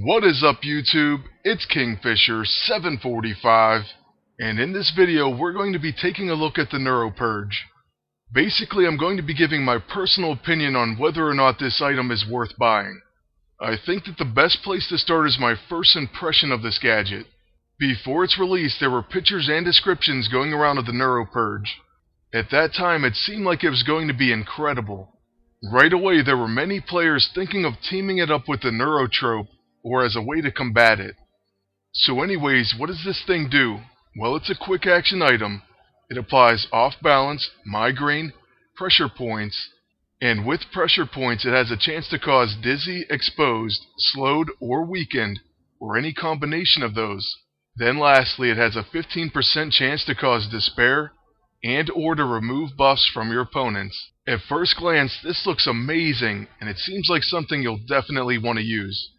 What is up, YouTube? It's Kingfisher745, and in this video we're going to be taking a look at the Neuropurge. Basically, I'm going to be giving my personal opinion on whether or not this item is worth buying. I think that the best place to start is my first impression of this gadget. Before its release, there were pictures and descriptions going around of the Neuropurge. At that time, it seemed like it was going to be incredible. Right away, there were many players thinking of teaming it up with the Neurotrope, or as a way to combat it. So anyways, what does this thing do? Well, it's a quick action item. It applies off balance, migraine, pressure points, and with pressure points it has a chance to cause dizzy, exposed, slowed, or weakened, or any combination of those. Then lastly, it has a 15% chance to cause despair, and or to remove buffs from your opponents. At first glance, this looks amazing, and it seems like something you'll definitely want to use.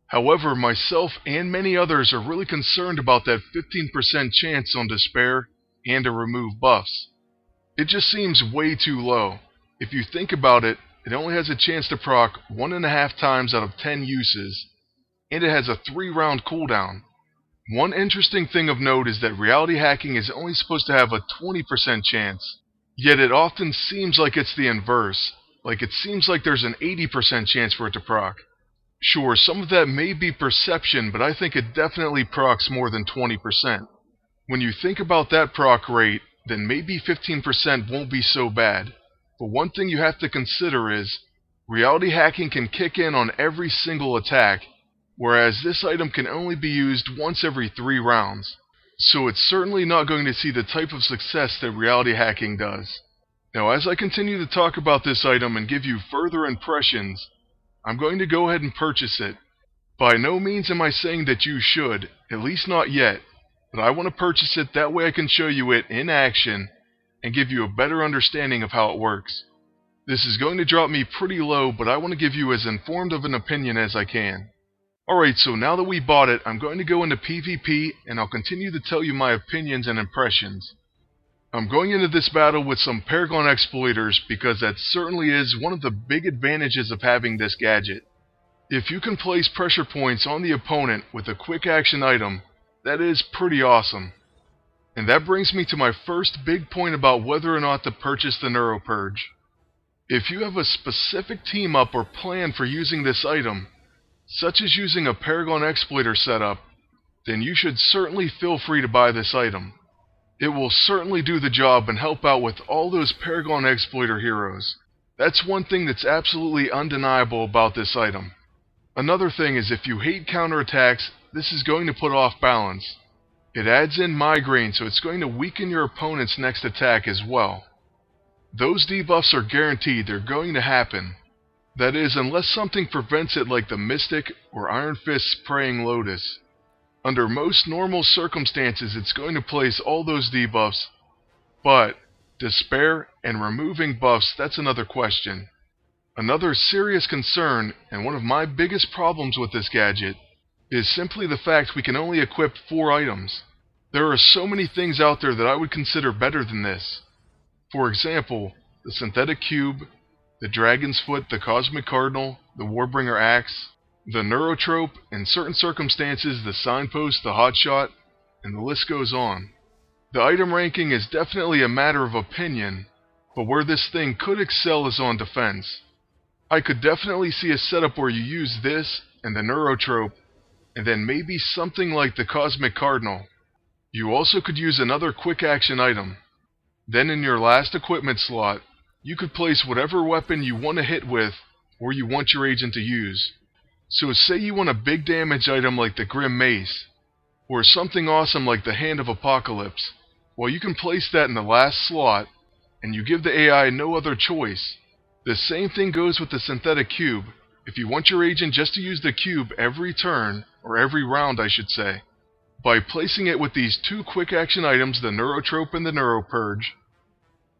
However, myself and many others are really concerned about that 15% chance on despair and to remove buffs. It just seems way too low. If you think about it, it only has a chance to proc 1.5 times out of 10 uses, and it has a 3-round cooldown. One interesting thing of note is that reality hacking is only supposed to have a 20% chance, yet it often seems like it's the inverse, like it seems like there's an 80% chance for it to proc. Sure, some of that may be perception, but I think it definitely procs more than 20%. When you think about that proc rate, then maybe 15% won't be so bad. But one thing you have to consider is, reality hacking can kick in on every single attack, whereas this item can only be used once every 3 rounds. So it's certainly not going to see the type of success that reality hacking does. Now, as I continue to talk about this item and give you further impressions, I'm going to go ahead and purchase it. By no means am I saying that you should, at least not yet, but I want to purchase it, that way I can show you it in action and give you a better understanding of how it works. This is going to drop me pretty low, but I want to give you as informed of an opinion as I can. Alright, so now that we bought it, I'm going to go into PvP and I'll continue to tell you my opinions and impressions. I'm going into this battle with some Paragon exploiters because that certainly is one of the big advantages of having this gadget. If you can place pressure points on the opponent with a quick action item, that is pretty awesome. And that brings me to my first big point about whether or not to purchase the Neuropurge. If you have a specific team up or plan for using this item, such as using a Paragon exploiter setup, then you should certainly feel free to buy this item. It will certainly do the job and help out with all those Paragon exploiter heroes. That's one thing that's absolutely undeniable about this item. Another thing is, if you hate counterattacks, this is going to put off balance. It adds in migraine, so it's going to weaken your opponent's next attack as well. Those debuffs are guaranteed, they're going to happen. That is, unless something prevents it, like the Mystic or Iron Fist's Praying Lotus. Under most normal circumstances, it's going to place all those debuffs, but despair and removing buffs, that's another question. Another serious concern, and one of my biggest problems with this gadget, is simply the fact we can only equip 4 items. There are so many things out there that I would consider better than this. For example, the Synthetic Cube, the Dragon's Foot, the Cosmic Cardinal, the Warbringer Axe, the Neurotrope, in certain circumstances the Signpost, the Hotshot, and the list goes on. The item ranking is definitely a matter of opinion, but where this thing could excel is on defense. I could definitely see a setup where you use this and the Neurotrope, and then maybe something like the Cosmic Cardinal. You also could use another quick action item. Then in your last equipment slot, you could place whatever weapon you want to hit with, or you want your agent to use. So say you want a big damage item like the Grim Mace, or something awesome like the Hand of Apocalypse. Well, you can place that in the last slot, and you give the AI no other choice. The same thing goes with the Synthetic Cube. If you want your agent just to use the cube every turn, or every round I should say, by placing it with these 2 quick action items, the Neurotrope and the Neuropurge,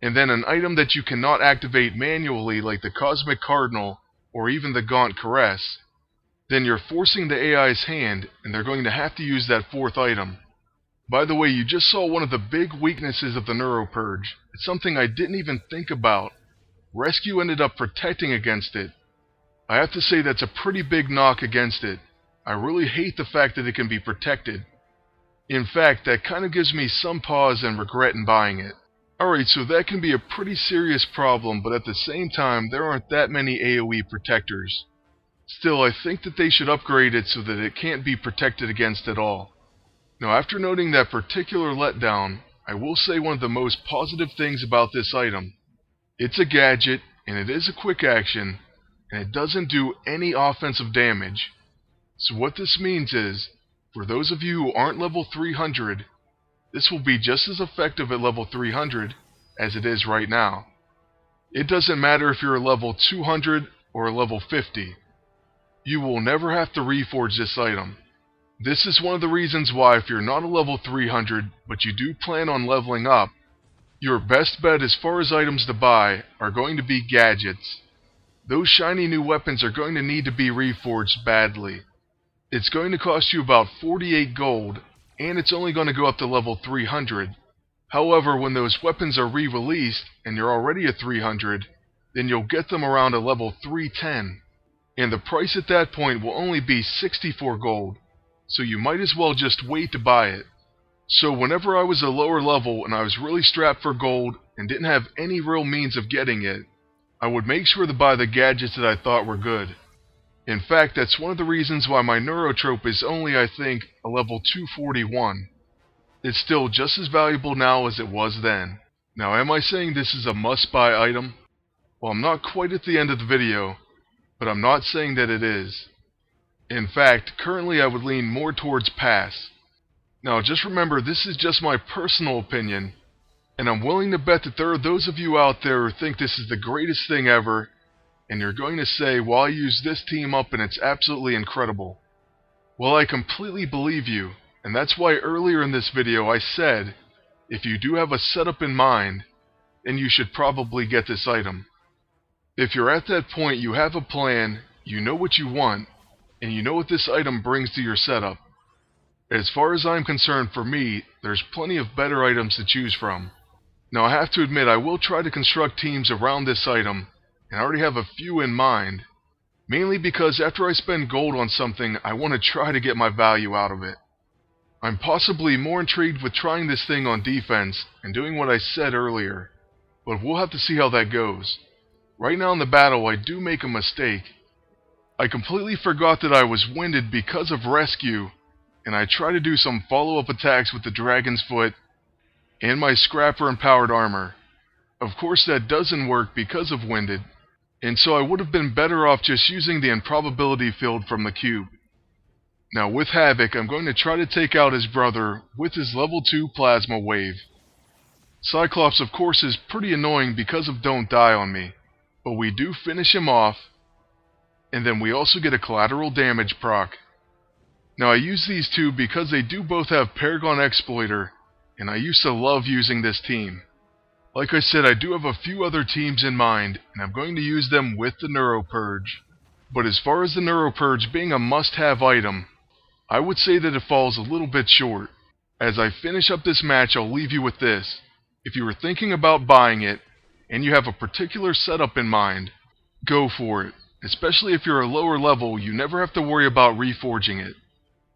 and then an item that you cannot activate manually like the Cosmic Cardinal, or even the Gaunt Caress, then you're forcing the AI's hand, and they're going to have to use that 4th item. By the way, you just saw one of the big weaknesses of the Neuropurge. It's something I didn't even think about. Rescue ended up protecting against it. I have to say that's a pretty big knock against it. I really hate the fact that it can be protected. In fact, that kind of gives me some pause and regret in buying it. Alright, so that can be a pretty serious problem, but at the same time, there aren't that many AoE protectors. Still, I think that they should upgrade it so that it can't be protected against at all. Now, after noting that particular letdown, I will say one of the most positive things about this item. It's a gadget, and it is a quick action, and it doesn't do any offensive damage. So what this means is, for those of you who aren't level 300, this will be just as effective at level 300 as it is right now. It doesn't matter if you're a level 200 or a level 50. You will never have to reforge this item. This is one of the reasons why if you're not a level 300, but you do plan on leveling up, your best bet as far as items to buy are going to be gadgets. Those shiny new weapons are going to need to be reforged badly. It's going to cost you about 48 gold, and it's only going to go up to level 300. However, when those weapons are re-released, and you're already at 300, then you'll get them around a level 310. And the price at that point will only be 64 gold, so you might as well just wait to buy it. So whenever I was a lower level and I was really strapped for gold and didn't have any real means of getting it, I would make sure to buy the gadgets that I thought were good. In fact, that's one of the reasons why my Neurotrope is only, I think, a level 241. It's still just as valuable now as it was then. Now, am I saying this is a must-buy item? Well, I'm not quite at the end of the video, but I'm not saying that it is. In fact, currently I would lean more towards pass. Now, just remember, this is just my personal opinion, and I'm willing to bet that there are those of you out there who think this is the greatest thing ever, and you're going to say, well, I use this team up and it's absolutely incredible. Well, I completely believe you, and that's why earlier in this video I said, if you do have a setup in mind, then you should probably get this item. If you're at that point, you have a plan, you know what you want, and you know what this item brings to your setup. As far as I'm concerned, for me, there's plenty of better items to choose from. Now, I have to admit, I will try to construct teams around this item, and I already have a few in mind, mainly because after I spend gold on something, I want to try to get my value out of it. I'm possibly more intrigued with trying this thing on defense and doing what I said earlier, but we'll have to see how that goes. Right now in the battle, I do make a mistake. I completely forgot that I was winded because of rescue, and I try to do some follow-up attacks with the Dragon's Foot and my Scrapper Empowered Armor. Of course that doesn't work because of winded, and so I would have been better off just using the improbability field from the cube. Now with Havoc, I'm going to try to take out his brother with his level 2 Plasma Wave. Cyclops of course is pretty annoying because of Don't Die on me, but we do finish him off, and then we also get a collateral damage proc. Now I use these two because they do both have Paragon Exploiter, and I used to love using this team. Like I said, I do have a few other teams in mind, and I'm going to use them with the Neuropurge. But as far as the Neuropurge being a must-have item, I would say that it falls a little bit short. As I finish up this match, I'll leave you with this. If you were thinking about buying it, and you have a particular setup in mind, go for it. Especially if you're a lower level, you never have to worry about reforging it.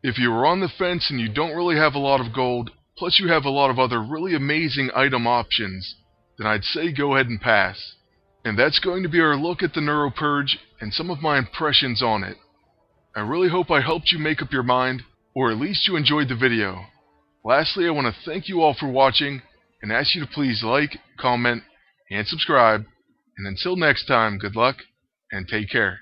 If you are on the fence and you don't really have a lot of gold, plus you have a lot of other really amazing item options, then I'd say go ahead and pass. And that's going to be our look at the Neuropurge and some of my impressions on it. I really hope I helped you make up your mind, or at least you enjoyed the video. Lastly, I want to thank you all for watching, and ask you to please like, comment, and subscribe. And until next time, good luck, and take care.